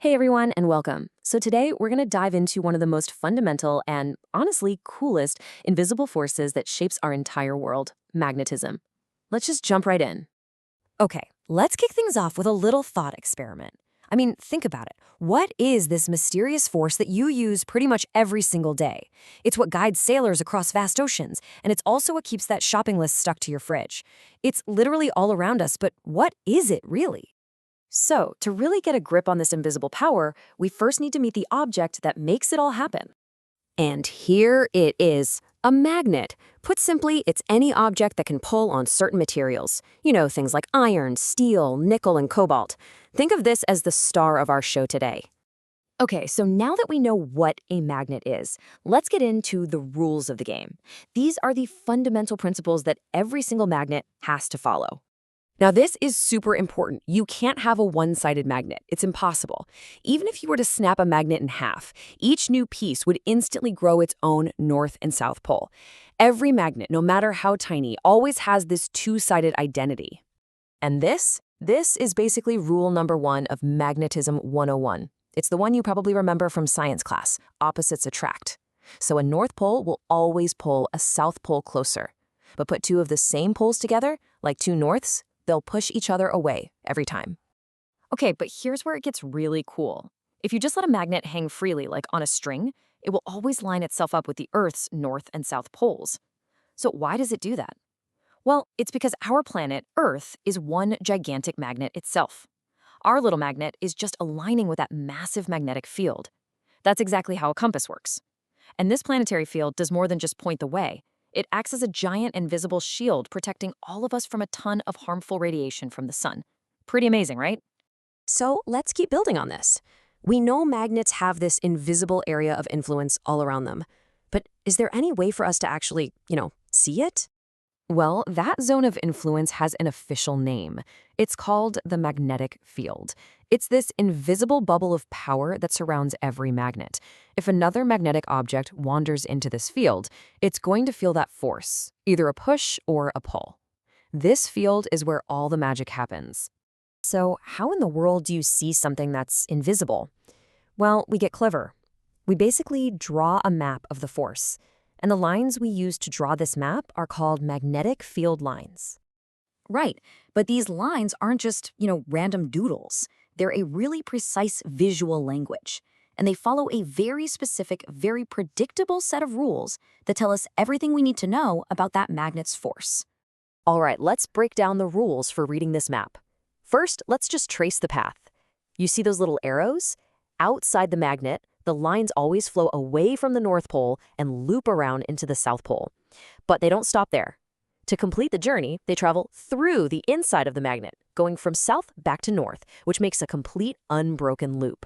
Hey everyone, and welcome. So today we're going to dive into one of the most fundamental and honestly coolest invisible forces that shapes our entire world, magnetism. Let's just jump right in. Okay, let's kick things off with a little thought experiment. Think about it. What is this mysterious force that you use pretty much every single day? It's what guides sailors across vast oceans, and it's also what keeps that shopping list stuck to your fridge. It's literally all around us, but what is it really? So, to really get a grip on this invisible power, we first need to meet the object that makes it all happen. And here it is, a magnet. Put simply, it's any object that can pull on certain materials. You know, things like iron, steel, nickel, and cobalt. Think of this as the star of our show today. Okay, so now that we know what a magnet is, let's get into the rules of the game. These are the fundamental principles that every single magnet has to follow. Now, this is super important. You can't have a one-sided magnet. It's impossible. Even if you were to snap a magnet in half, each new piece would instantly grow its own north and south pole. Every magnet, no matter how tiny, always has this two-sided identity. And this is basically rule number 1 of Magnetism 101. It's the one you probably remember from science class, opposites attract. So a north pole will always pull a south pole closer. But put two of the same poles together, like two norths, they'll push each other away every time. Okay, but here's where it gets really cool. If you just let a magnet hang freely, like on a string, it will always line itself up with the Earth's north and south poles. So why does it do that? Well, it's because our planet, Earth, is one gigantic magnet itself. Our little magnet is just aligning with that massive magnetic field. That's exactly how a compass works. And this planetary field does more than just point the way. It acts as a giant invisible shield protecting all of us from a ton of harmful radiation from the sun. Pretty amazing, right? So let's keep building on this. We know magnets have this invisible area of influence all around them. But is there any way for us to actually, see it? Well, that zone of influence has an official name. It's called the magnetic field. It's this invisible bubble of power that surrounds every magnet. If another magnetic object wanders into this field, it's going to feel that force, either a push or a pull. This field is where all the magic happens. So how in the world do you see something that's invisible? Well, we get clever. We basically draw a map of the force. And the lines we use to draw this map are called magnetic field lines. Right, but these lines aren't just, random doodles. They're a really precise visual language. And they follow a very specific, very predictable set of rules that tell us everything we need to know about that magnet's force. All right, let's break down the rules for reading this map. First, let's just trace the path. You see those little arrows? Outside the magnet, the lines always flow away from the North Pole and loop around into the South Pole. But they don't stop there. To complete the journey, they travel through the inside of the magnet, going from south back to north, which makes a complete unbroken loop.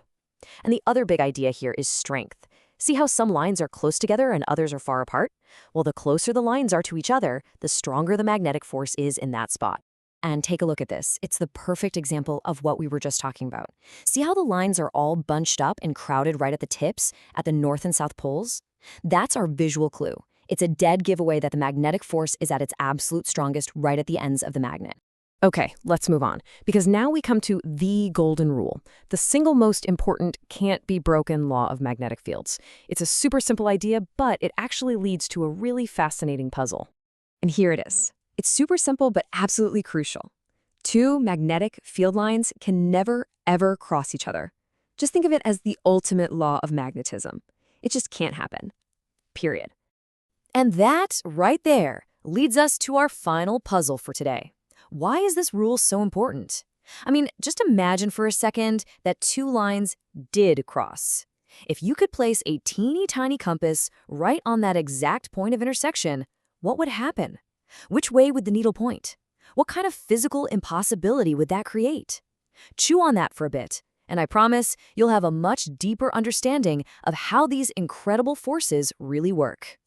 And the other big idea here is strength. See how some lines are close together and others are far apart? Well, the closer the lines are to each other, the stronger the magnetic force is in that spot. And take a look at this. It's the perfect example of what we were just talking about. See how the lines are all bunched up and crowded right at the tips, at the north and south poles? That's our visual clue. It's a dead giveaway that the magnetic force is at its absolute strongest right at the ends of the magnet. Okay, let's move on, because now we come to the golden rule, the single most important can't-be-broken law of magnetic fields. It's a super simple idea, but it actually leads to a really fascinating puzzle. And here it is. It's super simple, but absolutely crucial. Two magnetic field lines can never, ever cross each other. Just think of it as the ultimate law of magnetism. It just can't happen. Period. And that, right there, leads us to our final puzzle for today. Why is this rule so important? Just imagine for a second that two lines did cross. If you could place a teeny tiny compass right on that exact point of intersection, what would happen? Which way would the needle point? What kind of physical impossibility would that create? Chew on that for a bit, and I promise you'll have a much deeper understanding of how these incredible forces really work.